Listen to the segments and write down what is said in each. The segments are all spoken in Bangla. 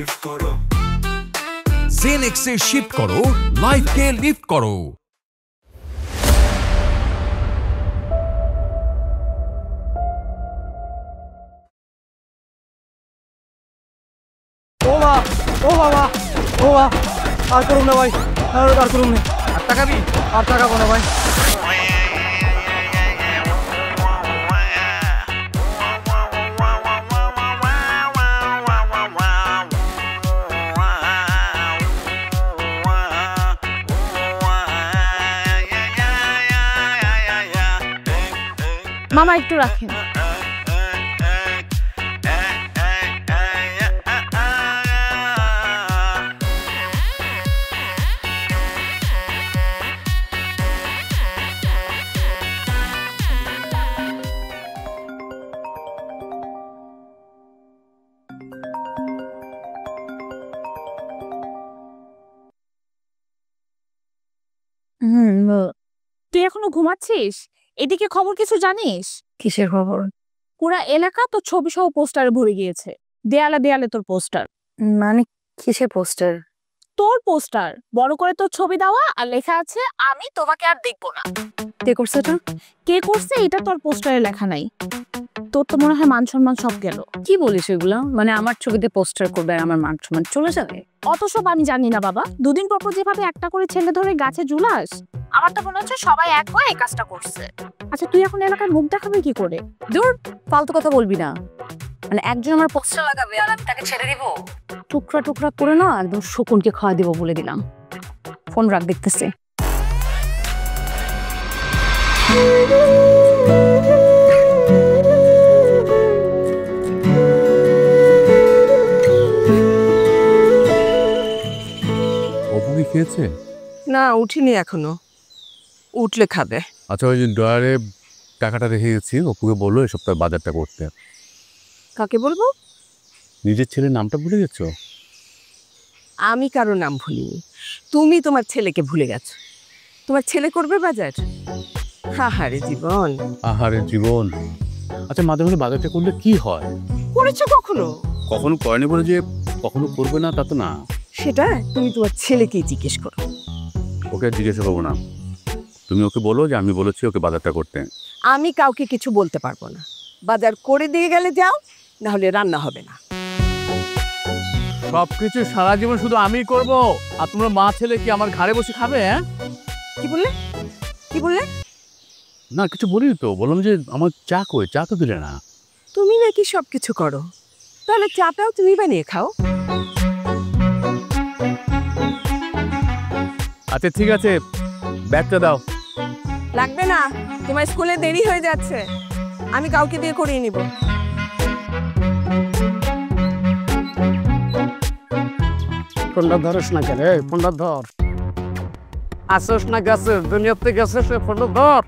শিফট করো জেনেক্সে শিফট করো লাইফকে লিফট করো ও বাবা আর করুন না ভাই আর করুন না আর টাকাবি আর টাকাবো না ভাই মামা একটু রাখেন তুই এখনো ঘুমাচ্ছিস? এদিকে খবর কিছু জানিস? কিসের খবর? পুরা এলাকা তো ছবি সহ পোস্টারে ভরে গিয়েছে। দেয়ালে দেয়ালে তোর পোস্টার। মানে কিসের পোস্টার? তোর পোস্টার, বড় করে তোর ছবি দেওয়া আর লেখা আছে আমি তোমাকে আর দেখবো না। কে করছে এটা? কে করছে এটা তোর পোস্টারে লেখা নাই। তোর তো মনে হয় মান সম্মান সব গেল। কি বলিস এগুলা? মানে আমার ছবিতে পোস্টার করবে আর আমার মান সম্মান চলে যাবে? অত সব আমি জানি না বাবা। দুদিন পর পর যেভাবে একটা করে ছেলে ধরে গাছে ঝুলাস, আমার তো মনে হচ্ছে সবাই এক হয়ে এই কাজটা করছে। আচ্ছা তুই এখন এলাকায় মুখ দেখাবি কি করে? দূর, ফালতু কথা বলবি না। মানে একজন আমার পোস্টার লাগাবে আর আমি তাকে ছেড়ে দিব? টুকরা টুকরা করে না একদম শকুনকে খাওয়া দিব বলে দিলাম। ফোন রাখ, দেখতেছে। অপু কি খেয়েছে? না, উঠিনি এখনো, উঠলে খাবে। আচ্ছা, ওই যে ড্রয়ারে টাকাটা রেখে গেছি, অপুকে বললো এই সপ্তাহে বাজারটা করতে। কাকে বলবো? নিজের ছেলের নামটা ভুলে গেছো? আমি কারো নাম ভুলিনি, তুমি তোমার ছেলেকে ভুলে গেছো। তোমার ছেলে করবে বাজার? আহারে জীবন, আহারে জীবন। আচ্ছা, মাঝে মাঝে বাজারটা করলে কি হয়? করেছো কখনো? কখনো করেনি বলে যে কখনো করবে না তা তো না। সেটা তুমি তোমার ছেলেকেই জিজ্ঞেস করো। ওকে জিজ্ঞাসা করবো না, তুমি ওকে বলো যে আমি বলেছি ওকে বাজারটা করতে। আমি কাউকে কিছু বলতে পারবো না। বাজার করে দিয়ে গেলে যাও, না হলে রান্না হবে না। সবকিছু সারা জীবন শুধু আমিই করব, আর তোমরা মা ছেলে কি আমার ঘাড়ে বসে খাবে? হ্যাঁ, কি বললে? কি বললে? না কিছু বলিনি তো, বললাম যে আমার চা কই, চা তো দিলে না। তুমি নাকি সবকিছু করো, তাহলে চাটাও তুমি বানিয়ে খাও। আচ্ছা ঠিক আছে, ব্যাগটা দাও। লাগবে না, তোমার স্কুলে দেরি হয়ে যাচ্ছে, আমি কাউকে দিয়ে করিয়ে নিব। ফোনটা ধরিস না কে রে, ফোনটা ধর। আসোস না গেছে, দুনিয়াতে গেছে, সে ফোনটা ধর।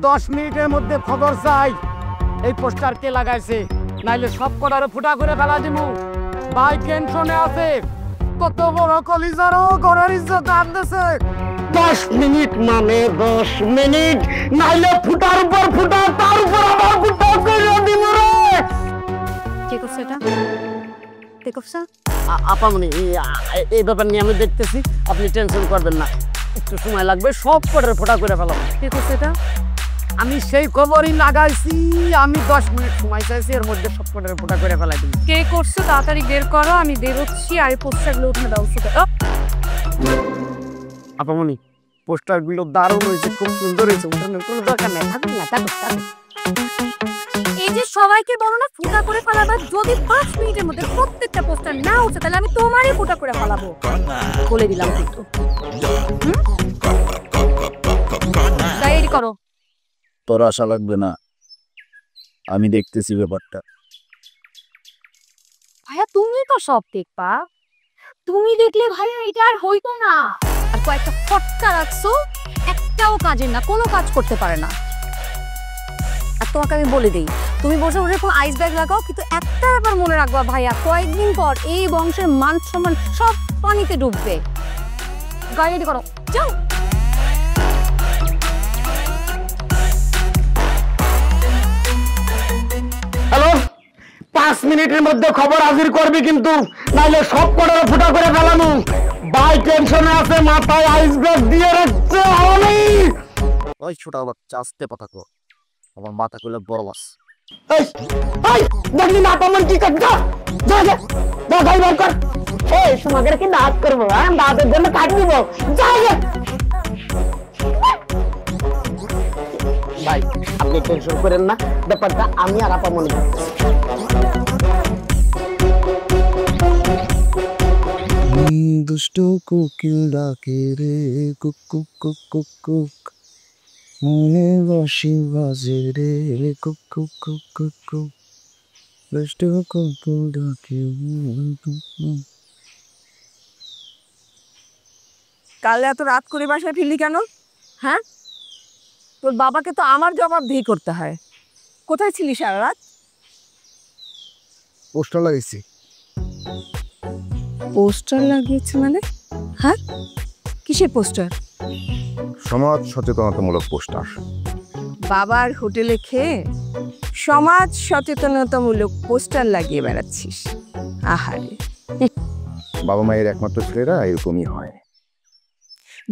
10 মিনিটের মধ্যে খবর চাই এই পোস্টার কে লাগাইছে, নাইলে সব কটারে ফুটা করে ফেলা দিমু। ভাই টেনশনে আছে, কত বড় কলিজারও ঘরের ইজ্জত আনতেছে। 10 মিনিট মানে 10 মিনিট, নাইলে ফুটার উপর ফুটা, তার উপর আবার ফুটা করে দিব রে। কে করছে এটা? কে করছে? আপামনি, এই ব্যাপার নিয়ে আমি দেখতেছি, আপনি টেনশন করবেন না, একটু সময় লাগবে, সব কটারে ফুটা করে ফেলাবো। কে করছে এটা? আমি সেই খবরই লাগাইছি, আমি 10 মিনিট সময় চাইছি, এর মধ্যে সব কটারে ফুটা করে ফেলাই দিন। কে করছে তাড়াতাড়ি বের করো, আমি বেরোচ্ছি। আর এই পোস্টারগুলো উঠে দাও। আপামনি, পোস্টারগুলো দারুণ হয়েছে, খুব সুন্দর হয়েছে, উঠানোর কোনো দরকার নেই। থাকুন না, থাকুন। এই যে সবাইকে বলো না ফুটা করে ফেলাবা, যদি 5 মিনিটের মধ্যে প্রত্যেকটা পোস্টার না উঠে তাহলে আমি তোমারই ফুটা করে ফেলাবো বলে দিলাম। কিন্তু ডায়েরি করো। তোর আশা লাগবে না, আমি দেখতেছি ব্যাপারটা। ভাইয়া তুমি তো সব দেখবা, তুমি দেখলে ভাইয়া এটা আর হইতো না। আর কয়েকটা ফটকা রাখছো, একটাও কাজের না, কোনো কাজ করতে পারে না। আর তোমাকে আমি বলে দিই, তুমি বসে বসে কোনো আইস ব্যাগ লাগাও, কিন্তু একটা ব্যাপার মনে রাখবা ভাইয়া, কয়েকদিন পর এই বংশের মান সম্মান সব পানিতে ডুববে। গাড়ি রেডি করো, যাও। হ্যালো, 5 মিনিটের মধ্যে খবর হাজির করবি কিন্তু, নাইলে সব কটা ফুটা করে ফেলানো। ভাই টেনশনে আছে, মাথায় আইস ব্যাগ দিয়ে রাখছে। ওই ছোট বাচ্চা আসতে কথা কো, আমার মাথা খুলে বড় বাস। এই এই দেখলি না তোমার কি করছ? যা যা যা গাই বার কর। এই সমাগের কি দাঁত করবো? দাঁতের জন্য কাট দিব। যা যা ভাই, আপনি টেনশন করেন না, ব্যাপারটা আমি আর আপা মনে করছি। দুষ্ট কোকিল ডাকে রে cook cook cook cook cook, মনে বাঁশি বাজে রে cook cook cook cook cook, দুষ্ট কোকিল ডাকে। কাল এত রাত করে বাসায় ফিরলি কেন? হ্যাঁ, তোর বাবাকে তো আমার জবাবদিহি করতে হয়। কোথায় ছিলি সারা রাত? পোস্টার লাগাইছি। পোস্টার লাগিয়েছে মানে? হ্যাঁ, কিসের পোস্টার? সমাজ সচেতনতামূলক পোস্টার। বাবার হোটেলে খেয়ে সমাজ সচেতনতামূলক পোস্টার লাগিয়ে বেড়াচ্ছিস? আহারে, বাবা মায়ের একমাত্র ছেলেরা এরকমই হয়।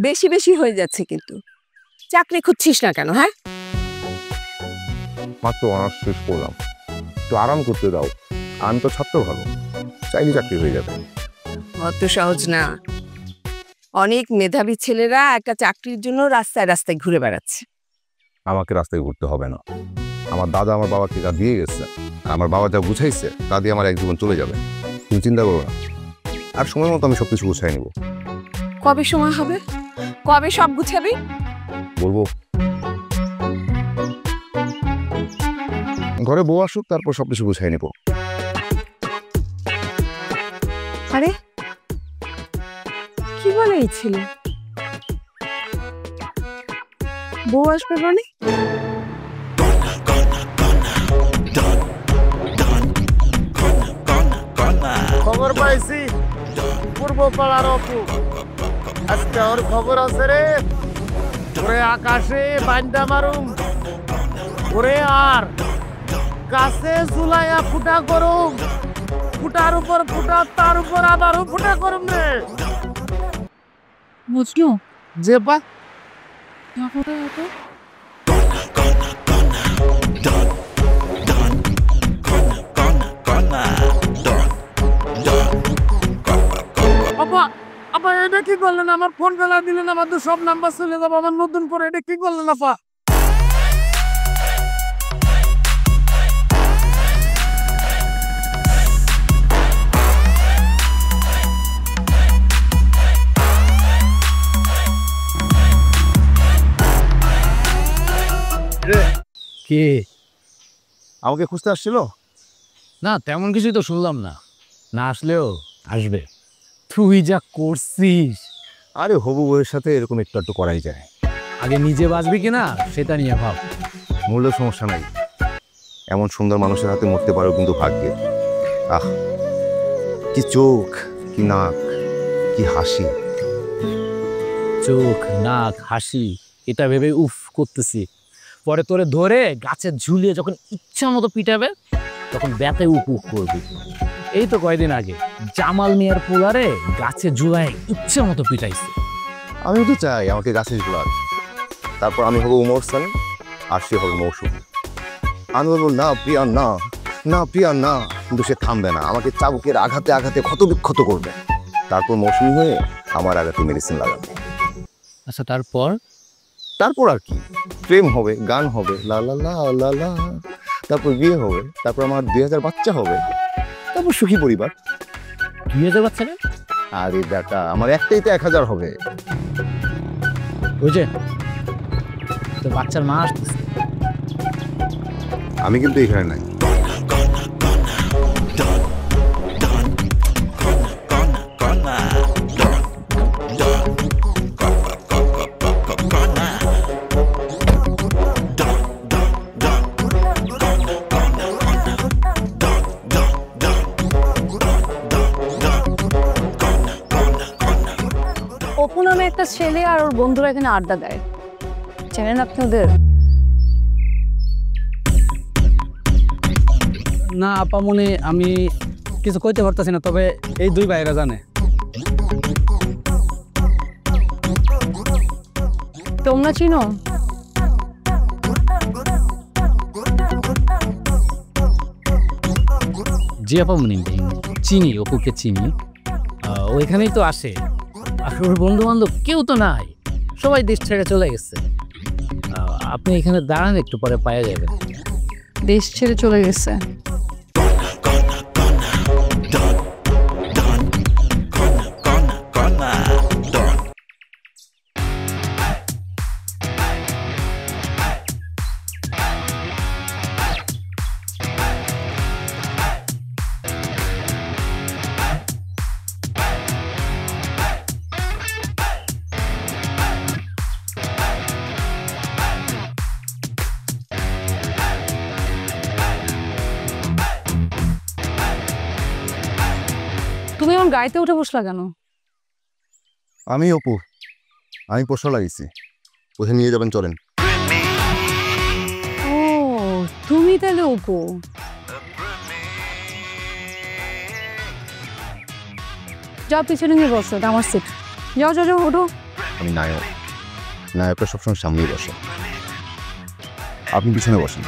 বেশি বেশি হয়ে যাচ্ছে কিন্তু। চাকরি খুঁজছিস না কেন? হ্যাঁ, মাত্র অনার্স শেষ করলাম, একটু আরাম করতে দাও। আমি তো ছাত্র ভালো, চাইলে চাকরি হয়ে যাবে। অত সহজ না। অনেক মেধাবী ছেলেরা একটা চাকরির জন্য রাস্তায় রাস্তায় ঘুরে বেড়াচ্ছে। আমাকে রাস্তায় ঘুরতে হবে না। আমার দাদা আমার বাবাকে যা দিয়ে গেছে, আর আমার বাবা যা বুঝাইছে, তা দিয়ে আমার এক জীবন চলে যাবে। তুমি চিন্তা করো না, আর সময় মতো আমি সবকিছু গুছাই নিব। কবে সময় হবে? কবে সব গুছাবি? বলবো ঘরে বউ আসুক, তারপর সবকিছু গুছাই নিব। আরে কি বলে এই ছেলে? বউ আসবে মানে? খবর পাইছি পূর্ব পাড়ার অপু, আজকে ওর খবর আছে রে। ওরে আকাশে বান্দা মারুম, ওরে আর গাছে ঝুলাইয়া ফুটা করুম, ফুটার উপর ফুটা, তার উপর আবারও ফুটা করুম রে। বুঝলো? যে বা আপা, আপা এটা কি করলেন? আমার ফোন ফেলা দিলেন, আমার তো সব নাম্বার চলে যাবো আমার নতুন করে। এটা কি করলেন আপা? কে? আমাকে খুঁজতে আসছিল? না, তেমন কিছুই তো শুনলাম না। না আসলেও আসবে। তুই যা করছিস! আরে হবু বউয়ের সাথে এরকম একটু একটু করাই যায়। আগে নিজে বাঁচবি কিনা সেটা নিয়ে ভাব। মূল্য সমস্যা নাই, এমন সুন্দর মানুষের হাতে মরতে পারো কিন্তু ভাগ্যের। আহ, কি চোখ, কি নাক, কি হাসি। চোখ, নাক, হাসি এটা ভেবে উফ করতেছি, পরে তোরে ধরে গাছে ঝুলিয়ে যখন ইচ্ছা মতো পিটাবে তখন ব্যথে উপ উপ করবি। এই তো কয়দিন আগে জামাল মিয়ার পোলারে গাছে ঝুলায় ইচ্ছা মতো পিটাইছে। আমিও তো চাই আমাকে গাছে ঝুলাক, তারপর আমি হবো উমর সানি আর সে হবে মৌসুম। আমি বলবো না প্রিয়া না, না প্রিয়া না, কিন্তু সে থামবে না, আমাকে চাবুকের আঘাতে আঘাতে ক্ষত বিক্ষত করবে। তারপর মৌসুমি হয়ে আমার আঘাতে মেডিসিন লাগাবে। আচ্ছা তারপর? তারপর আর কি, প্রেম হবে, গান হবে, লা লা লা লা লা, তারপর বিয়ে হবে, তারপর আমার 2000 বাচ্চা হবে, তারপর সুখী পরিবার। 2000 বাচ্চা? আরে বেটা, আমার একটাই তো 1000 হবে। বুঝে তোর বাচ্চার মা আসতেছে। আমি কিন্তু এখানে নাই। অপু নামে একটা ছেলে আর ওর বন্ধুরা এখানে আড্ডা দেয়, চেনেন আপনি ওদের? না আপামনি, আমি কিছু কইতে পারতেছি না, তবে এই দুই ভাইরা জানে। তোমরা চিনো? জি আপামনি, চিনি, অপুকে চিনি। ও এখানেই তো আসে। আর ওর বন্ধু বান্ধব কেউ তো নাই, সবাই দেশ ছেড়ে চলে গেছে। আপনি এখানে দাঁড়ান, একটু পরে পাওয়া যাবে। দেশ ছেড়ে চলে গেছে? তুমি আমার গাড়িতে উঠে বসলা কেন? আমি অপু, আমি পোষা লাগিয়েছি, কোথায় নিয়ে যাবেন চলেন। ও তুমি তাহলে অপু। যাও পিছনে গিয়ে বসো, এটা আমার সিট। যাও যাও যাও, ওঠো। আমি নায়ক, নায়করা সবসময় সামনেই বসে, আপনি পিছনে বসেন।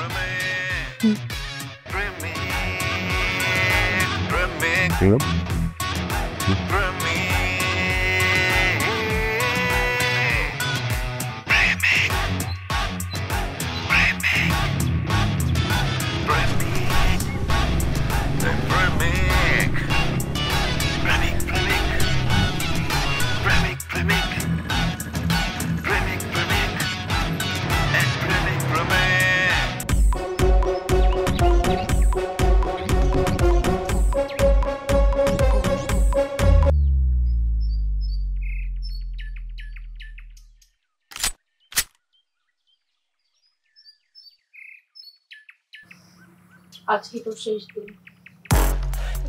আজকে তোর শেষ দিন।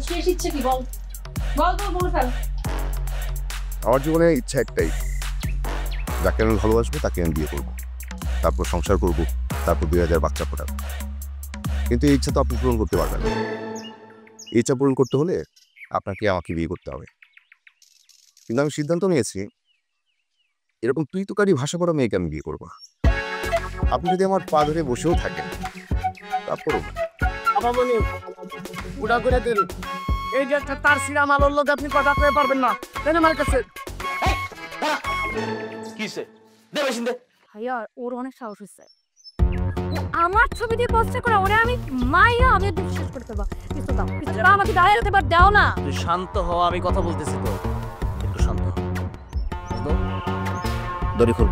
শেষ ইচ্ছে কি বল, বল তো, বলে ফেল। আমার জীবনে ইচ্ছা একটাই, যাকে আমি ভালোবাসবো তাকে আমি বিয়ে করবো, তারপর সংসার করব, তারপর 2000 বাচ্চা ফোটাবো। কিন্তু এই ইচ্ছা তো আপনি পূরণ করতে পারবেন না। এই ইচ্ছা পূরণ করতে হলে আপনাকে আমাকে বিয়ে করতে হবে। কিন্তু আমি সিদ্ধান্ত নিয়েছি, এরকম তুই তোকারি ভাষা করা মেয়েকে আমি বিয়ে করবো। আপনি যদি আমার পা ধরে বসেও থাকেন, তারপরও আপামনি উড়া করে দেন। এই যে একটা তার সিরা মালর লোক, আপনি কথা কয়ে পারবেন না, দেন আমার কাছে। কিসে দে বেশিন দে। ভাইয়া ওর অনেক সাহস হয়েছে, আমার ছবি দিয়ে পোস্ট করে ওরে আমি মাইয়া আমি বিশ্বাস করতে পারবো। পিস্তল দাও, পিস্তল দাও, আমাকে দাঁড়িয়ে যেতে পার, দাও না। তুই শান্ত হ, আমি কথা বলতেছি তো, একটু শান্ত হ। দড়ি খুল,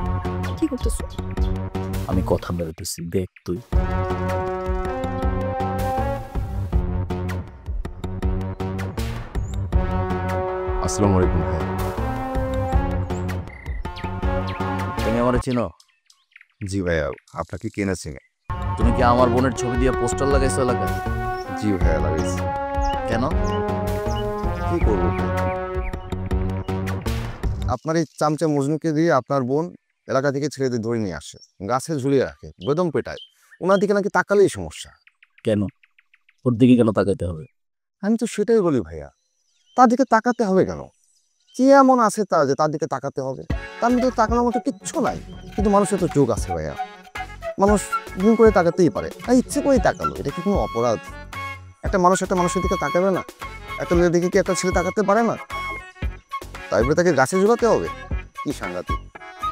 কি করতেছো? আমি কথা বলতেছি, দেখ তুই। আসসালামু আলাইকুম ভাই। তুমি আমার চিনো? জি ভাইয়া, আপনাকে কেনা চিনে। তুমি কি আমার বোনের ছবি দিয়ে পোস্টার লাগাইছো এলাকায়? জি ভাইয়া, লাগাইছি। কেন? কি করবো, আপনার এই চামচা মজনুকে দিয়ে আপনার বোন এলাকা থেকে ছেলেদের ধরে নিয়ে আসে, গাছে ঝুলিয়ে রাখে, বেদম পেটায়। ওনার দিকে নাকি তাকালেই সমস্যা। কেন ওর দিকে কেন তাকাইতে হবে? আমি তো সেটাই বলি ভাইয়া, তার দিকে তাকাতে হবে কেন? কি এমন আছে তা যে তার দিকে তাকাতে হবে? তার মধ্যে তাকানোর মতো কিচ্ছু নাই। কিন্তু মানুষের তো চোখ আছে ভাইয়া, মানুষ ভুল করে তাকাতেই পারে, আর ইচ্ছে করেই তাকালো, এটা কি কোনো অপরাধ? একটা মানুষ একটা মানুষের দিকে তাকাবে না? একটা মেয়ের দিকে কি একটা ছেলে তাকাতে পারে না? তাই বলে তাকে গাছে ঝুলাতে হবে? কি সাংঘাতিক!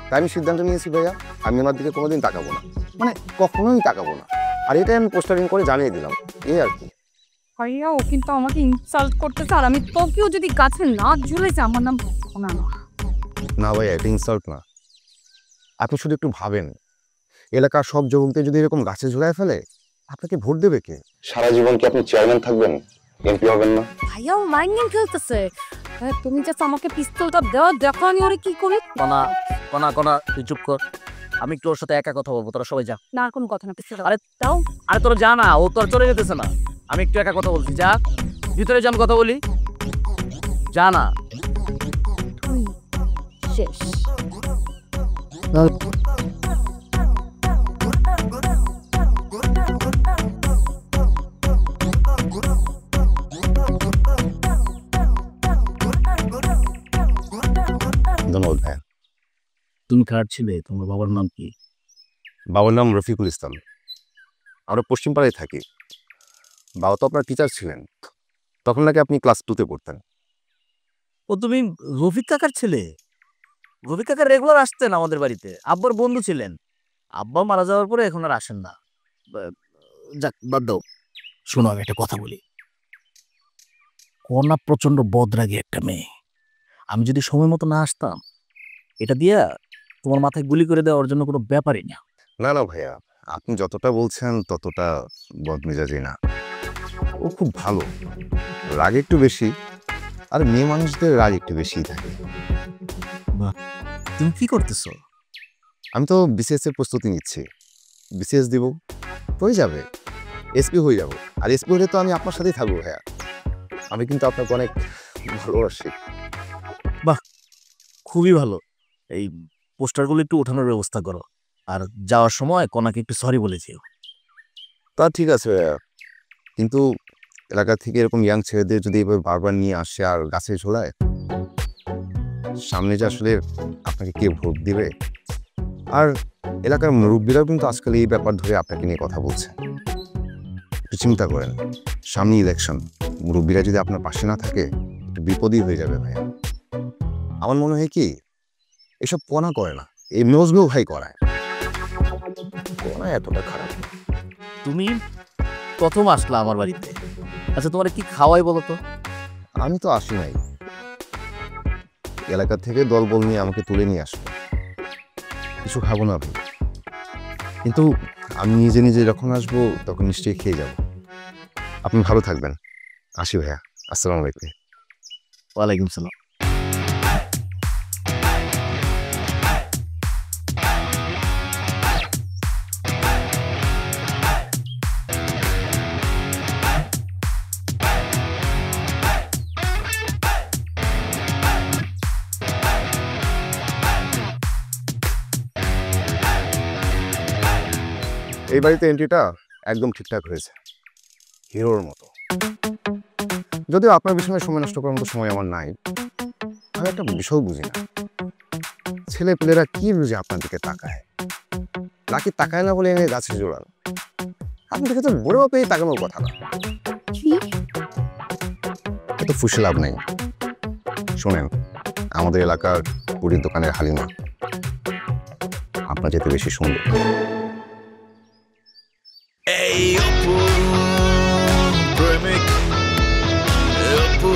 তাই আমি সিদ্ধান্ত নিয়েছি ভাইয়া, আমি ওনার দিকে কোনোদিন তাকাবো না, মানে কখনোই তাকাবো না। আর এটাই আমি পোস্টারিং করে জানিয়ে দিলাম, এই আর কি। ভাইয়া ও কিন্তু আমাকে ইনসাল্ট করতেছে, আর আমি তোকেও যদি গাছে না ঝুলেছে আমার নাম না। না ভাইয়া, এটা ইনসাল্ট না। আপনি শুধু একটু ভাবেন, এলাকার সব যুবকদের যদি এরকম গাছে ঝুলায় ফেলে, আপনাকে ভোট দেবে কে? সারা জীবন কি আপনি চেয়ারম্যান থাকবেন, এমপি হবেন না? ভাইয়া ও মাইন্ড গেম খেলতেছে। তুমি জাস্ট আমাকে পিস্তলটা দাও, দেখো আমি ওরে কি করি। কনা কনা কনা, তুই চুপ কর, আমি একটু ওর সাথে একা কথা বলবো, তোরা সবাই যা। না আর কোনো কথা না, পিস্তল আরে দাও। আরে তোরা যা না, ও তোর চলে যেতেছে না, আমি একটু একা কথা বলছি, যা ভিতরে যা, আমি কথা বলি, যা না। তুই শেষ। ধন্যবাদ ভাইয়া। তুমি কার ছিলে? তোমার বাবার নাম কি? বাবার নাম রফিকুল ইসলাম। আমরা পশ্চিমপাড়ায় থাকি। বাবা তো আপনার টিচার ছিলেন, তখন নাকি আপনি ক্লাস 2-তে পড়তেন। ও তুমি রফিক কাকার ছেলে? রফিক কাকা রেগুলার আসতেন আমাদের বাড়িতে, আব্বার বন্ধু ছিলেন। আব্বা মারা যাওয়ার পরে এখন আর আসেন না। যাক বাদ দাও, শোনো আমি একটা কথা বলি। কন্যা প্রচন্ড বদরাগী একটা মেয়ে। আমি যদি সময় মতো না আসতাম, এটা দিয়া তোমার মাথায় গুলি করে দেওয়ার জন্য কোনো ব্যাপারই না। না না ভাইয়া, আপনি যতটা বলছেন ততটা বদমেজাজি না। ও খুব ভালো, রাগ একটু বেশি, আর মেয়ে মানুষদের রাগ একটু বেশিই থাকে। তুমি কি করতেছো? আমি তো বিসিএস এর প্রস্তুতি নিচ্ছি। বিসিএস দিব, হয়ে যাবে, এসপি হয়ে যাব। আর এসপি হলে তো আমি আপনার সাথেই থাকবো ভাইয়া। আমি কিন্তু আপনাকে অনেক ভালোবাসি। খুবই ভালো। এই পোস্টারগুলো একটু ওঠানোর ব্যবস্থা করো, আর যাওয়ার সময় কনাকে একটু সরি বলে যেও। তা ঠিক আছে ভাইয়া, কিন্তু এলাকা থেকে এরকম ইয়াং ছেলেদের যদি এভাবে বারবার নিয়ে আসে আর গাছে ঝোলায়, সামনে যে আসলে আপনাকে কে ভোট দিবে। আর এলাকার মুরব্বীরাও কিন্তু আজকাল এই ব্যাপার ধরে আপনাকে নিয়ে কথা বলছে। একটু চিন্তা করেন, সামনে ইলেকশন, মুরব্বীরা যদি আপনার পাশে না থাকে একটু বিপদই হয়ে যাবে ভাইয়া। আমার মনে হয় কি, এসব কোনা করে না, এই মেজবেও ভাই করায়। কোনা এতটা খারাপ না। তুমি প্রথম আসলা আমার বাড়িতে, আচ্ছা তোমার কি খাওয়াই বলো তো? আমি তো আসি নাই, এলাকা থেকে দলবল নিয়ে আমাকে তুলে নিয়ে আসবে। কিছু খাবো না ভাই, কিন্তু আমি নিজে নিজে যখন আসবো তখন নিশ্চয়ই খেয়ে যাব। আপনি ভালো থাকবেন। আসি ভাইয়া, আসসালামু আলাইকুম। ওয়ালাইকুম সালাম। এই বাড়িতে এন্ট্রিটা একদম ঠিকঠাক হয়েছে, হিরোর মতো। যদিও আপনার বিষয়ে সময় নষ্ট করার মতো সময় আমার নাই। আমি একটা বিষয় বুঝি না, ছেলে পেলেরা কি বুঝে আপনার দিকে তাকায়, নাকি তাকায় না বলে এনে গাছে জোড়ান। আপনি দেখে তো বড় বাপে তাকানোর কথা না। এত ফুসে লাভ নেই। শোনেন, আমাদের এলাকার পুরীর দোকানের হালিমা আপনার যেতে বেশি সুন্দর। এই অপু প্রেমিক, অপু,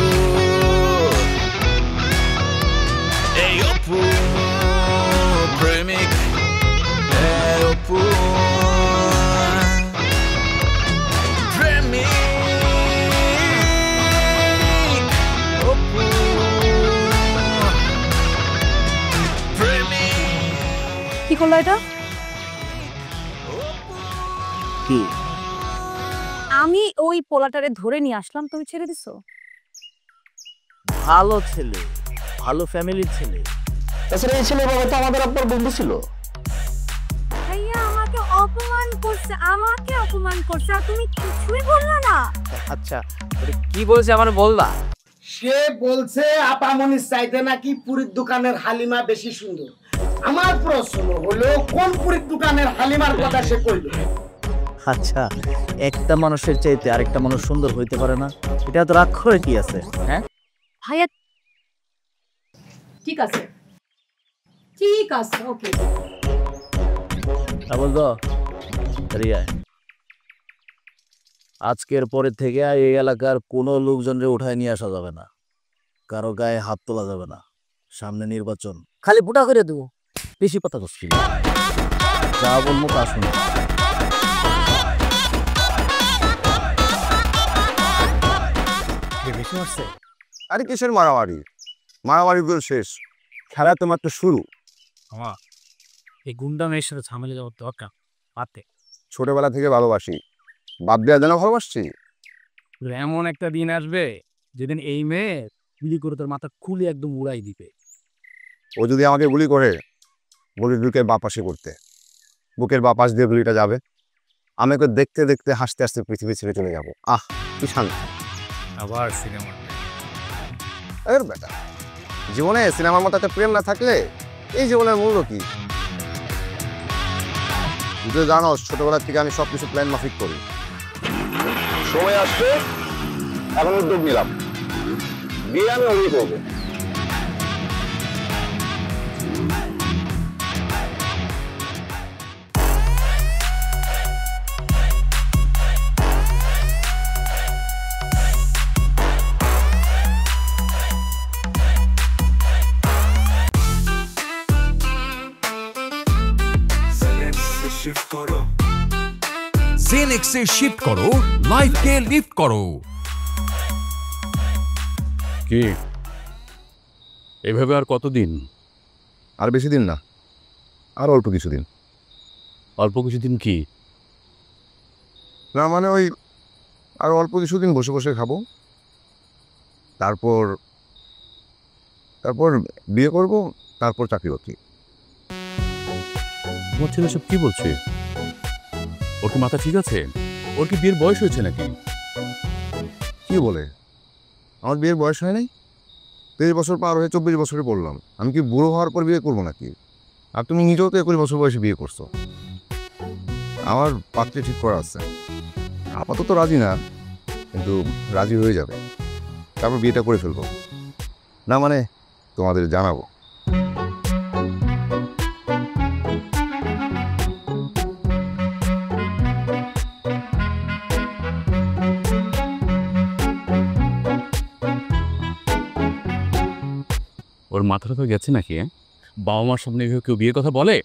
এই অপু প্রেমিক, এই অপু প্রেমিক, অপু প্রেমিক। কি করলো এটা? কি? আমি ওই পোলাটারে ধরে নিয়ে আসলাম, তুমি ছেড়ে দিছো? ভালো ছেলে, ভালো ফ্যামিলির ছেলে। তাছাড়া এই ছেলে বাবা তো আমাদের আব্বার বন্ধু ছিল। ভাইয়া আমাকে অপমান করছে, আমাকে অপমান করছে, আর তুমি কিছুই বললা না। আচ্ছা, কি বলছে আমার বলবা? সে বলছে আপামনির চাইতে নাকি পুরীর দোকানের হালিমা বেশি সুন্দর। আমার প্রশ্ন হলো, কোন পুরীর দোকানের হালিমার কথা সে কইল? আচ্ছা, একটা মানুষের চাইতে আরেকটা মানুষ সুন্দর হইতে পারে না, এটা তো রাগ করে কি আছে? হ্যাঁ ভাইয়া ঠিক আছে, ঠিক আছে, ওকে। বলতো রিয়া, আজকের পরে থেকে এই এলাকার কোনো লোকজনরে উঠায় নিয়ে আসা যাবে না, কারো গায়ে হাত তোলা যাবে না। সামনে নির্বাচন, খালি ফুটা করে দেবো। বেশি কথা করছিল, যা বলবো তা শুনে। বেশি মারছে? আরে কিসের মারামারি? মারামারি গুলো শেষ, খেলা তোমার তো শুরু। আমার এই গুন্ডা মেয়ের সাথে ঝামেলা যাওয়ার দরকার পাতে। ছোটবেলা থেকে ভালোবাসি, বাদ দেওয়া যেন ভালোবাসছি। এমন একটা দিন আসবে যেদিন এই মেয়ে গুলি করে তোর মাথা খুলে একদম উড়াই দিবে। ও যদি আমাকে গুলি করে, গুলি বুকের বাপাসে করতে, বুকের বাপাস দিয়ে গুলিটা যাবে, আমি ওকে দেখতে দেখতে হাসতে হাসতে পৃথিবী ছেড়ে চলে যাবো। আহ, কি শান্তি। আবার সিনেমা। এর বেটা, জীবনে সিনেমার মতো একটা প্রেম না থাকলে এই জীবনের মূল্য কি? তুই তো জানোস ছোটবেলার থেকে আমি সবকিছু প্ল্যান মাফিক করি। সময় আসছে, এখন উদ্যোগ নিলাম, বিয়ে আমি ওই করবো। জেনেক্সে শিফট করো, লাইফকে লিফট করো। কি এভাবে আর কতদিন? আর বেশি দিন না, আর অল্প কিছুদিন। অল্প কিছুদিন কি? না মানে ওই আর অল্প কিছুদিন বসে বসে খাবো, তারপর তারপর বিয়ে করব, তারপর চাকরি বাকরি। তোমার ছেলে সব কি বলছে? ওর কি মাথা ঠিক আছে? ওর কি বিয়ের বয়স হয়েছে নাকি? কি বলে? আমার বিয়ের বয়স হয় নাই? 23 বছর পার হয়ে 24 বছরে পড়লাম। আমি কি বুড়ো হওয়ার পর বিয়ে করবো নাকি? আর তুমি নিজেও তো 21 বছর বয়সে বিয়ে করছো। আমার পাত্রে ঠিক করা আছে, আপাতত রাজি না, কিন্তু রাজি হয়ে যাবে, তারপর বিয়েটা করে ফেলবো। না মানে তোমাদের জানাবো। ওর মাথাটা তো গেছে নাকি? বাবা মার সামনে কেউ বিয়ের কথা বলে?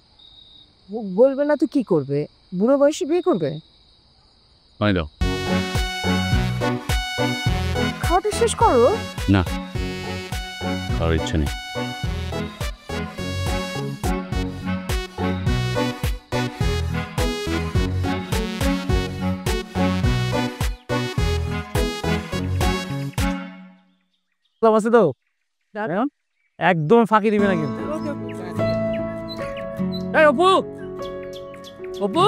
বলবে না তো কি করবে? বুড়ো বয়সে বিয়ে করবে? মানে দাও। খাওয়াটা শেষ করো। না, খাওয়ার ইচ্ছে নেই। আছে তো একদম ফাঁকি দিবে না কিন্তু। এই অপু, অপু,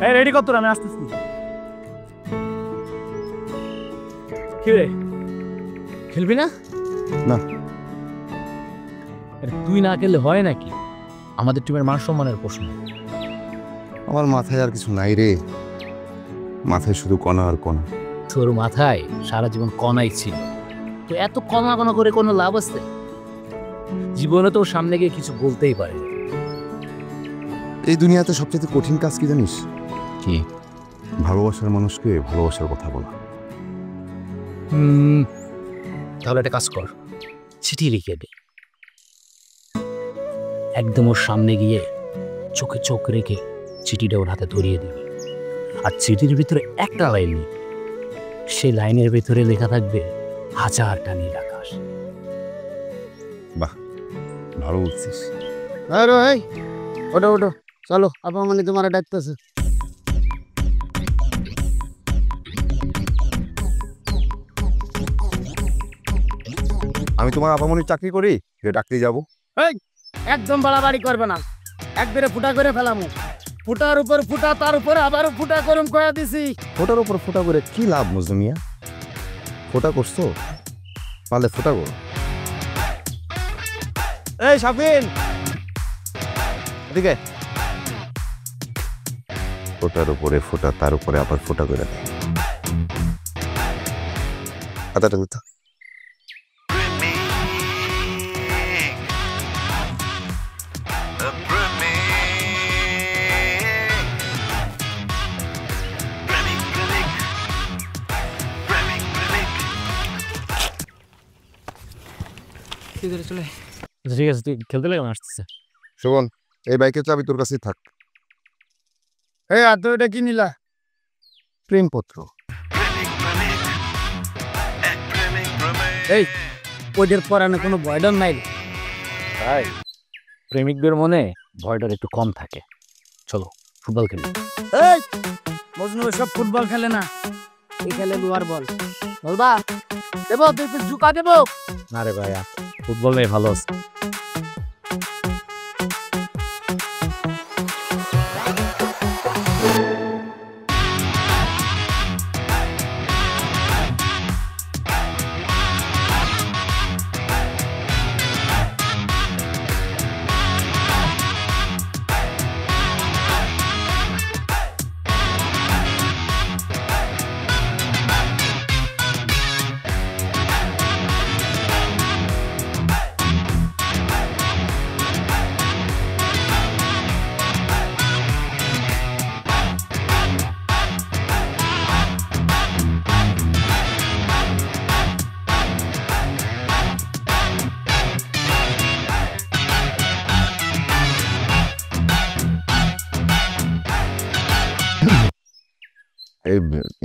এই রেডি কর তোর, আমি আসতেছি। কি রে, খেলবি না? না। তুই না খেললে হয় নাকি? আমাদের টিমের মান সম্মানের প্রশ্ন। আমার মাথায় আর কিছু নাই রে, মাথায় শুধু কণা আর কণা। তোর মাথায় সারা জীবন কণাই ছিল, তো এত কণা কণা করে কোনো লাভ আছে? জীবনে তো সামনে গিয়ে কিছু বলতেই পারে। এই দুনিয়াতে সবচেয়ে কঠিন কাজ কি জানিস? কি? ভালোবাসার মানুষকে ভালোবাসার কথা বলা। তাহলে একটা কাজ কর, চিঠি লিখে দে, একদম ওর সামনে গিয়ে চোখে চোখ রেখে চিঠিটা ওর হাতে ধরিয়ে দিবি। আর চিঠির ভিতরে একটা লাইন, সেই লাইনের ভিতরে লেখা থাকবে 1000টা নীল আকাশ। বাহ, ভালো বলছিস। এই ওঠো ওঠো, চলো আপা মানে তোমার ডাকতেছে। আমি তোমার আপামনির চাকরি করি, যে ডাকতেই যাবো? এই একদম বাড়াবাড়ি করবে না, একবারে ফুটা করে ফেলামু। ফুটার উপর ফুটা, তার উপরে আবারও ফুটা করম কয়া দিছি। ফোটার উপর ফোটা করে কি লাভ মজনু মিয়া? ফোটা করছো, পারলে ফোটা করো। এই শাফিন, এদিকে। ফোটার উপরে ফোটা, তার উপরে আবার ফোটা করে দেয়। কথাটা কথা। ঠিক আছে, তুই খেলতে লাগে, আসতেছে। শোভন, এই বাইকের চাবি তোর কাছেই থাক। এই আর তো এটা কি নিলা? প্রেমপত্র। এই ওইটার পরানে কোনো ভয়ডর নাই? তাই প্রেমিকদের মনে ভয়টার একটু কম থাকে। চলো ফুটবল খেলি। এই মজনু সব ফুটবল খেলে না, এই খেলে লোয়ার বল। বলবা দেবো, তুই ঝুঁকা দেবো? না রে ভাইয়া, ফুটবল নিয়ে ভালো আছে।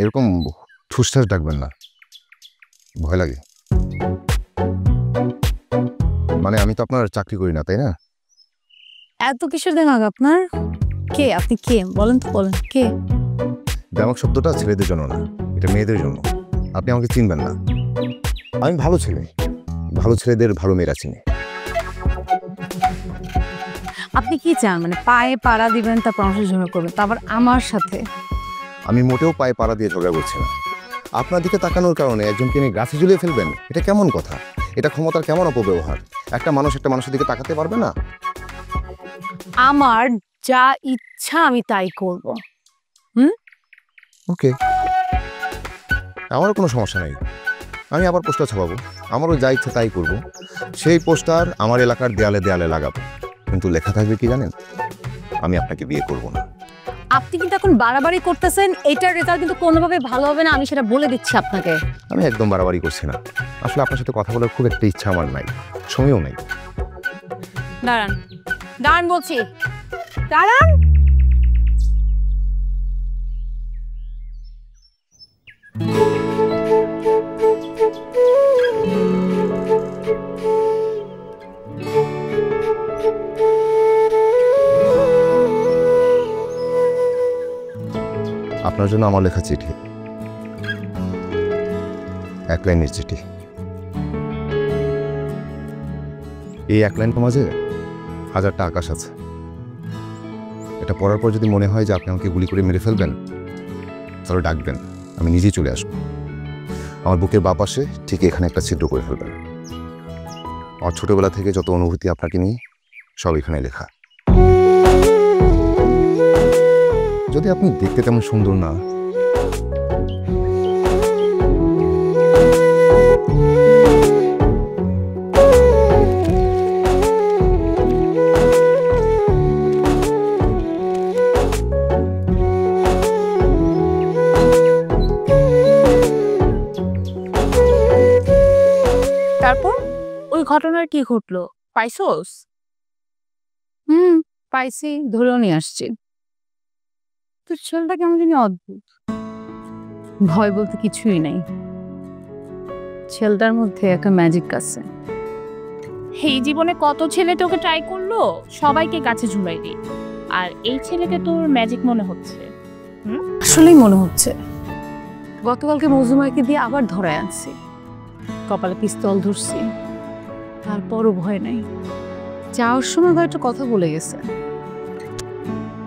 এরকম ঠুসঠাস ডাকবেন না, ভয় লাগে। মানে আমি তো আপনার চাকরি করি না, তাই না? এত কিসের দেমাগ আপনার? কে আপনি? কে বলেন তো, বলেন কে? ব্যামক শব্দটা ছেলেদের জন্য না, এটা মেয়েদের জন্য। আপনি আমাকে চিনবেন না। আমি ভালো ছেলে, ভালো ছেলেদের ভালো মেয়েরা চিনে। আপনি কি চান? মানে পায়ে পাড়া দিবেন, তারপর মানুষের ঝগড়া করবেন, তারপর আমার সাথে? আমি মোটেও পায়ে পাড়া দিয়ে ঝগড়া করছি না। আপনার দিকে তাকানোর কারণে একজনকে নিয়ে গাছে ঝুলিয়ে ফেলবেন, এটা কেমন কথা? এটা ক্ষমতার কেমন অপব্যবহার? একটা মানুষ একটা মানুষের দিকে তাকাতে পারবে না? আমার যা ইচ্ছা আমি তাই করব। ওকে, আমারও কোনো সমস্যা নেই। আমি আবার পোস্টার ছাপাবো, আমারও যা ইচ্ছা তাই করব। সেই পোস্টার আমার এলাকার দেয়ালে দেয়ালে লাগাবো, কিন্তু লেখা থাকবে কি জানেন? আমি আপনাকে বিয়ে করব না। আপনি কিন্তু এখন বাড়াবাড়ি করতেছেন, এটার রেজাল্ট কিন্তু কোনোভাবে ভালো হবে না, আমি সেটা বলে দিচ্ছি আপনাকে। আমি একদম বাড়াবাড়ি করছি না। আসলে আপনার সাথে কথা বলার খুব একটা ইচ্ছা আমার নাই, সময়ও নাই। দাঁড়ান, দাঁড়ান বলছি, দাঁড়ান। আপনার জন্য আমার লেখা চিঠি, এক লাইনের চিঠি। এই এক লাইনের মাঝে হাজারটা আকাশ আছে। এটা পড়ার পর যদি মনে হয় যে আপনি আমাকে গুলি করে মেরে ফেলবেন, তাহলে ডাকবেন, আমি নিজেই চলে আসবো। আমার বুকের বাঁ পাশে ঠিক এখানে একটা ছিদ্র করে ফেলবেন। আমার ছোটবেলা থেকে যত অনুভূতি আপনাকে নিয়ে সব এখানে লেখা। যদি আপনি দেখতে তেমন সুন্দর না, তারপর ওই ঘটনার কি ঘটলো, পাইছোস? পাইছি, ধরেও নিয়ে আসছি। তোর ছেলেটা কেমন জানি অদ্ভুত, ভয় বলতে কিছুই নাই। ছেলেটার মধ্যে একটা ম্যাজিক আছে। এই জীবনে কত ছেলে তোকে ট্রাই করলো, সবাইকে গাছে ঝুলাই দিই, আর এই ছেলেকে তোর ম্যাজিক মনে হচ্ছে? আসলেই মনে হচ্ছে। গতকালকে মজুমাকে দিয়ে আবার ধরায় আনছি, কপালে পিস্তল ধরছি, তারপরও ভয় নাই। যাওয়ার সময় একটা কথা বলে গেছে।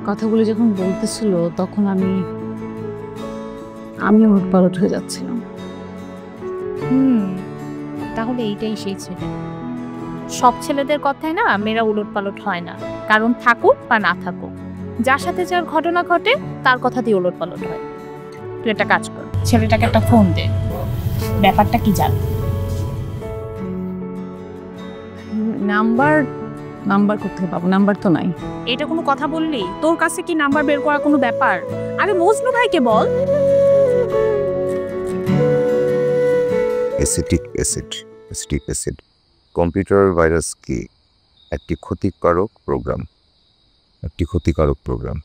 কথাগুলো যখন বলতেছিল তখন আমি উলটপালট হয়ে যাচ্ছিলাম। তাহলে এইটাই সেই ছেলে। সব ছেলেদের কথায় না মেয়েরা উলটপালট হয় না, কারণ থাকুক বা না থাকুক, যার সাথে যার ঘটনা ঘটে তার কথা দিয়ে উলটপালট হয়। তুই একটা কাজ কর, ছেলেটাকে একটা ফোন দে, ব্যাপারটা কি জান। নাম্বার কোথায় পাবো? নাম্বার তো নাই। এটা কোনো কথা বললি? তোর কাছে কি নাম্বার বের করা কোনো ব্যাপার? আরে মজনু ভাইকে বল। অ্যাসিটিক অ্যাসিড কম্পিউটার ভাইরাস কি? একটি ক্ষতিকারক প্রোগ্রাম।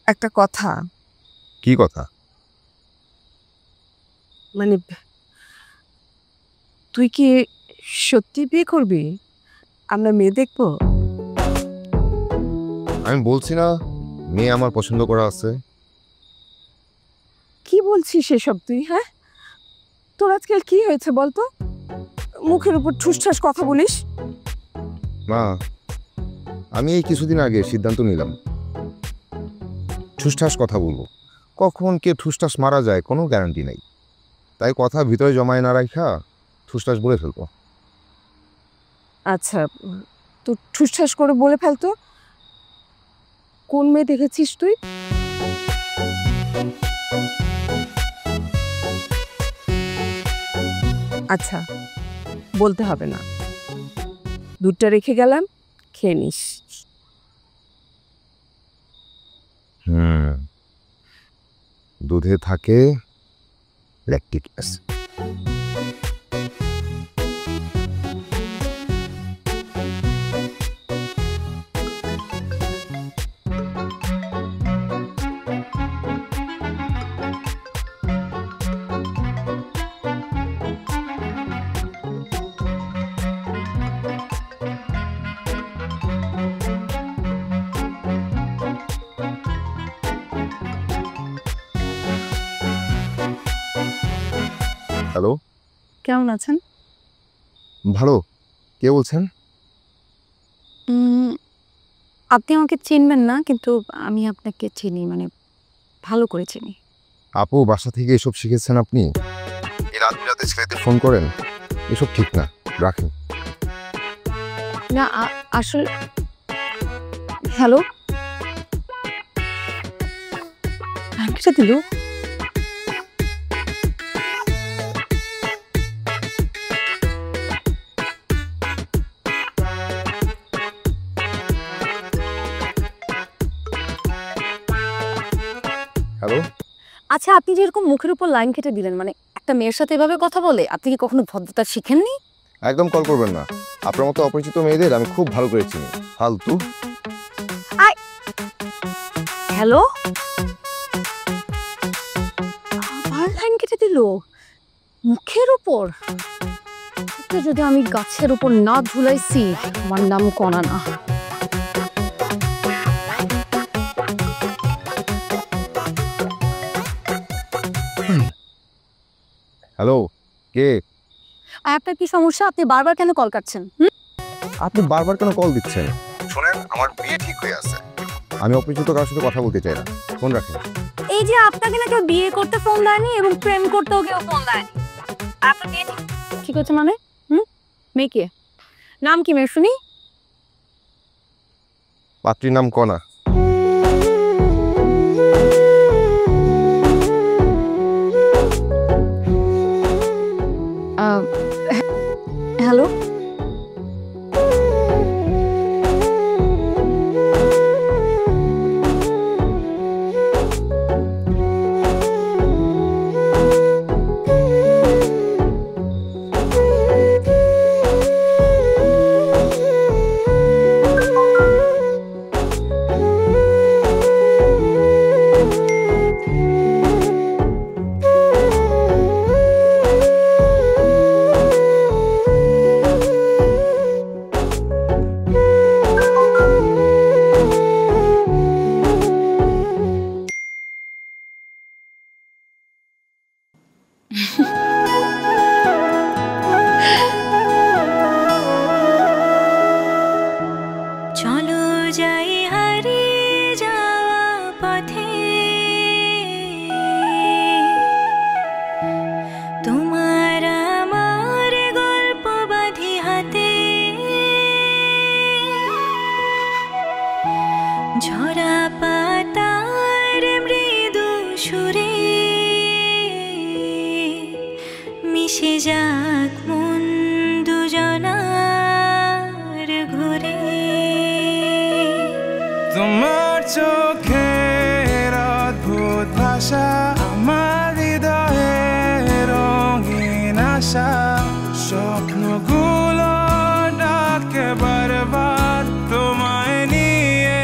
একটা কথা, কি কথা? মানে তুই কি সত্যি বিয়ে করবি? আমরা মেয়ে দেখবো? আমি বলছি না মেয়ে আমার পছন্দ করা আছে। কি বলছিস সেসব তুই? হ্যাঁ, তোর আজকাল কি হয়েছে বলতো? মুখের উপর ঠুসঠাস কথা বলিস। মা, আমি এই কিছুদিন আগে সিদ্ধান্ত নিলাম ঠুসঠাস কথা বলবো। কখন কে ঠুসঠাস মারা যায় কোনো গ্যারান্টি নেই, তাই কথা ভিতরে জমায় না রাখা ঠুসঠাস বলে ফেলবো। আচ্ছা, তো ঠুসঠাস করে বলে ফেলতো। কোন মেয়ে দেখেছিস তুই? আচ্ছা, বলতে হবে না, দুধটা রেখে গেলাম, খেয়ে নিস। দুধে থাকে ল্যাকটিক অ্যাসিড। হ্যালো, কেমন আছেন? ভালো। কে বলছেন? আপনি আমাকে চিনবেন না, কিন্তু আমি আপনাকে চিনি, মানে ভালো করে চিনি। আপু, বাসা থেকে এসব শিখেছেন আপনি? এই রাত বিরাতে ছেলেদের ফোন করেন, এসব ঠিক না, রাখেন। না আসলে হ্যালো, ব্যাংকটা দিল। হ্যালো, আচ্ছা, আপনি যে এরকম মুখের উপর লাইন কেটে দিলেন, মানে একটা মেয়ের সাথে এভাবে কথা বলে আপনি কি কখনো ভদ্রতা শিখেননি? একদম কল করবেন না। আপনার মতো অপরিচিত মেয়েদের আমি খুব ভালো করে চিনি। ফালতু। হ্যালো, আবার লাইন কেটে দিল মুখের উপর। ওকে যদি আমি গাছের উপর না ঝুলাইছি, আমার নাম কণা না। হ্যালো, কে? আপনার কি সমস্যা? আপনি বারবার কেন কল কাটছেন? আপনি বারবার কেন কল দিচ্ছেন? শোনেন, আমার বিয়ে ঠিক হয়ে আছে। আমি অপরিচিত কারোর সাথে কথা বলতে চাই না। ফোন রাখেন। এই যে আপনাকে না কেউ বিয়ে করতে ফোন দেয়নি এবং প্রেম করতেও কেউ ফোন দেয়নি। আপনার বিয়ে ঠিক হচ্ছে মানে? মেয়ে কে? নাম কি মেয়ে শুনি? পাত্রীর নাম কণা। হ্যালো, চলো যাই হারিয়ে যাওয়া পথে, তোমার আমার গল্প বাঁধি হাতে, ঝরা পাতার মৃদু সুরে মিশে যাক মন দুজনার ঘুরে। তোমার চোখের অদ্ভুত ভাষা আমার হৃদয়ে রঙিন আশা, স্বপ্নগুলো ডাকে বারবার, তোমায় নিয়ে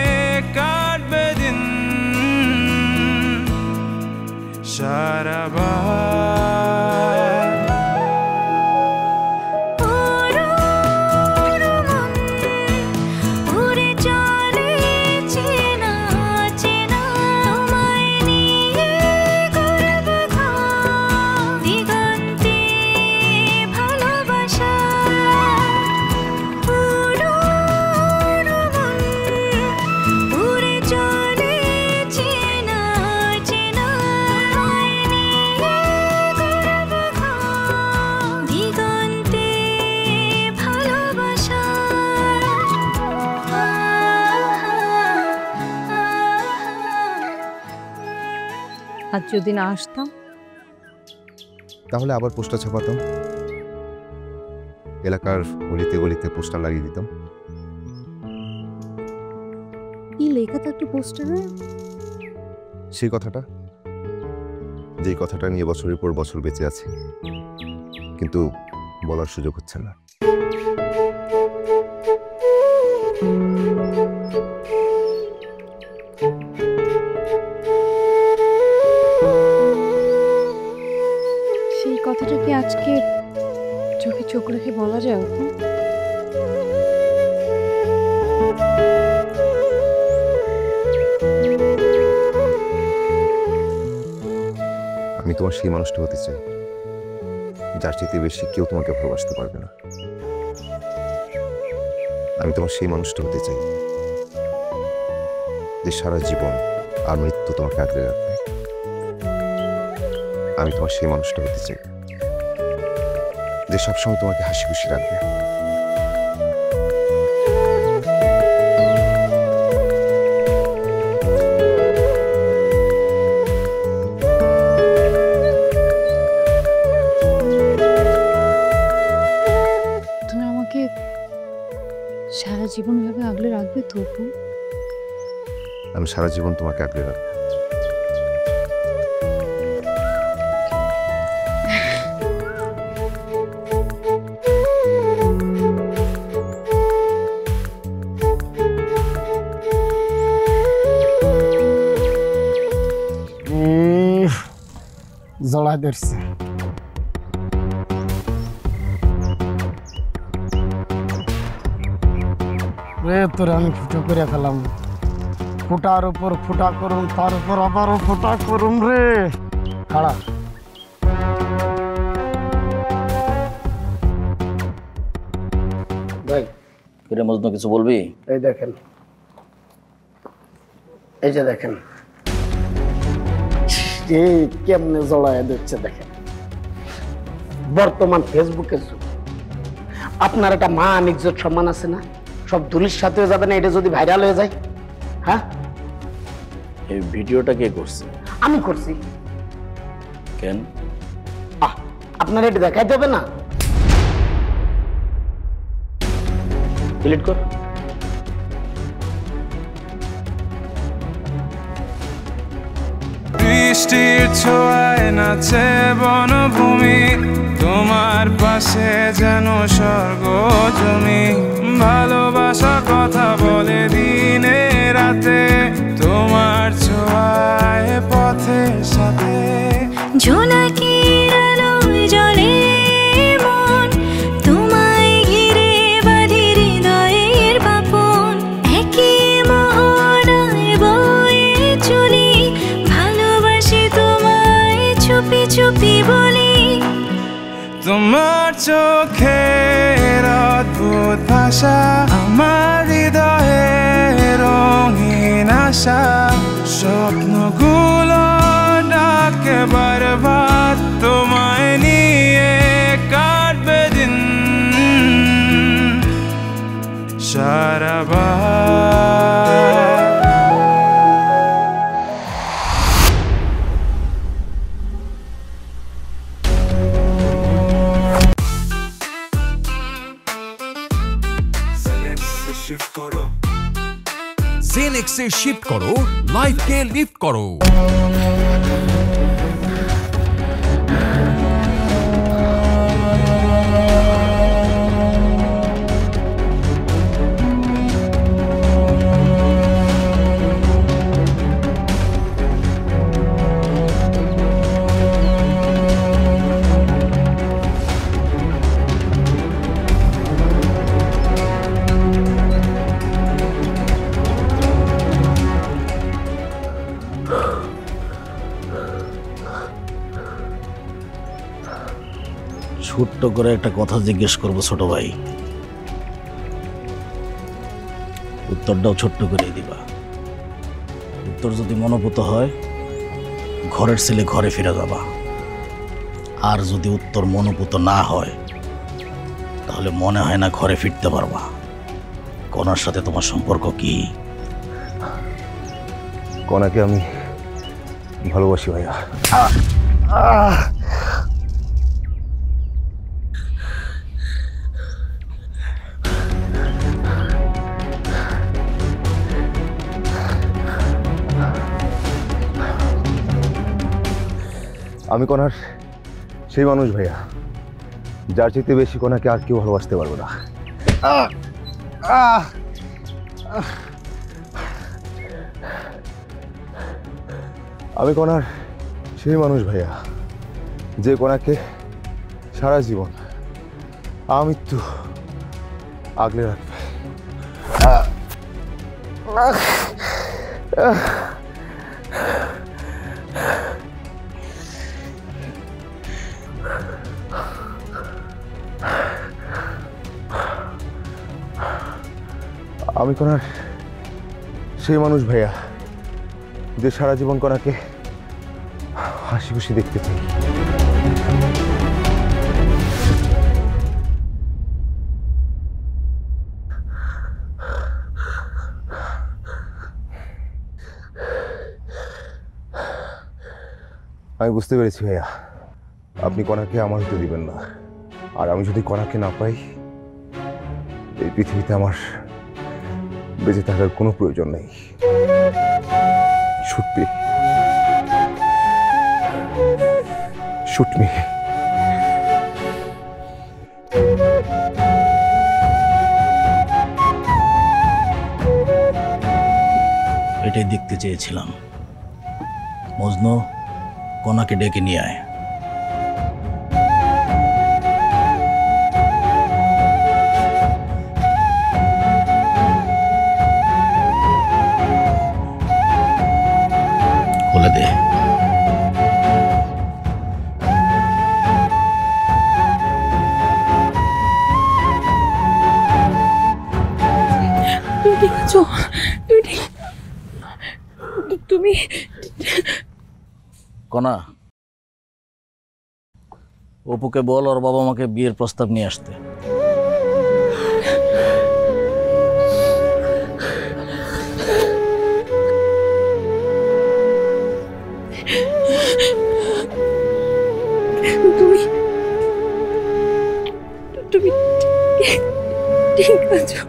কাটবে দিন সারাবার। আর যদি না আসতাম? তাহলে আবার পোস্টার ছাপাতাম, এলাকার গলিতে গলিতে পোস্টার লাগিয়ে দিতাম। কি লেখা থাকতো পোস্টারে? সেই কথাটা, যেই কথাটা নিয়ে বছরের পর বছর বেঁচে আছে, কিন্তু বলার সুযোগ হচ্ছে না। সেই কথাটা কি আজকে চোখে চোখ রেখে বলা যায়? আমি তোমার সেই মানুষটা হতে চাই, যার চেয়ে বেশি কেউ তোমাকে ভালোবাসতে পারবে না। আমি তোমার সেই মানুষটা হতে চাই যে সারা জীবন আর মৃত্যু তোমাকে আগলে রাখবে। আমি তোমার সেই মানুষটা হতে চাই যে সবসময় তোমাকে হাসি খুশি রাখবে। তুমি আমাকে সারা জীবন ভাবে আগলে রাখবে তবু? আমি সারা জীবন তোমাকে আগলে রাখবো। জড়া ধরছে। রে তোর আমি ফুটো করে খেলাম, ফুটার উপর ফুটা করুন, তার উপর আবারও ফুটা করুন রে। খাড়া ভাই, কিরে মজনু, কিছু বলবি? এই দেখেন, এই যে দেখেন যে কেমনে জড়ায় দিচ্ছে। দেখেন বর্তমান ফেসবুকের যুগ, আপনার একটা মান ইজ্জত সম্মান আছে না, সব দুলির সাথে হয়ে যাবে না এটা যদি ভাইরাল হয়ে যায়? হ্যাঁ, এই ভিডিওটা কে করছে? আমি করছি। কেন? আপনার এটা দেখাই যাবে না? ডিলিট কর। বৃষ্টির ছোঁয়ায় নাচে বনভূমি, তোমার পাশে যেন স্বর্গ জমি। ভালোবাসা কথা বলে দিনে রাতে, তোমার ছোঁয়ায় পথের সাথে। ঝোলাকির আলোয় জ্বলে মন, তোমায় ঘিরে বাঁধি হৃদয়ের বাপন। একই মোহনায় বয়ে চলি, ভালোবাসি তোমায় চুপি চুপি বলি। তোমার চোখের অদ্ভুত ভাষা, আমার হৃদয়ে রঙিন আশা। স্বপ্নগুলো ডাকে বারবার, তোমায় নিয়ে কাটবে দিন সারাবার। জেনেক্সে শিফট করো, লাইফকে লিফট করো। ছোট্ট করে একটা কথা জিজ্ঞেস করবো ছোট ভাই, উত্তরটাও ছোট্ট করে দিবা। উত্তর যদি মনোভূত হয়, ঘরের ছেলে ঘরে ফিরে যাবা। আর যদি উত্তর মনোভূত না হয়, তাহলে মনে হয় না ঘরে ফিরতে পারবা। কনার সাথে তোমার সম্পর্ক কি? কনাকে আমি ভালোবাসি ভাইয়া। আমি কনার সেই মানুষ ভাইয়া, যার চেয়ে বেশি কনাকে আর কেউ ভালোবাসতে পারবো না। আমি কনার সেই মানুষ ভাইয়া, যে কনাকে সারা জীবন আমৃত্যু আগলে রাখবে। আমি কনার সেই মানুষ ভাইয়া, যে সারা জীবন কনাকে হাসি খুশি দেখতে চাই। আমি বুঝতে পেরেছি ভাইয়া, আপনি কনাকে আমার হতে দিবেন না। আর আমি যদি কনাকে না পাই, এই পৃথিবীতে আমার বেঁচে থাকার কোনো প্রয়োজন নেই। Shoot me. Shoot me. এটাই দেখতে চেয়েছিলাম। মজনু, কনাকে ডেকে নিয়ে আয়। খুলে দে। তুমি কনা, অপুকে বল ওর বাবা মাকে বিয়ের প্রস্তাব নিয়ে আসতে। তুমি ঠিক আছো?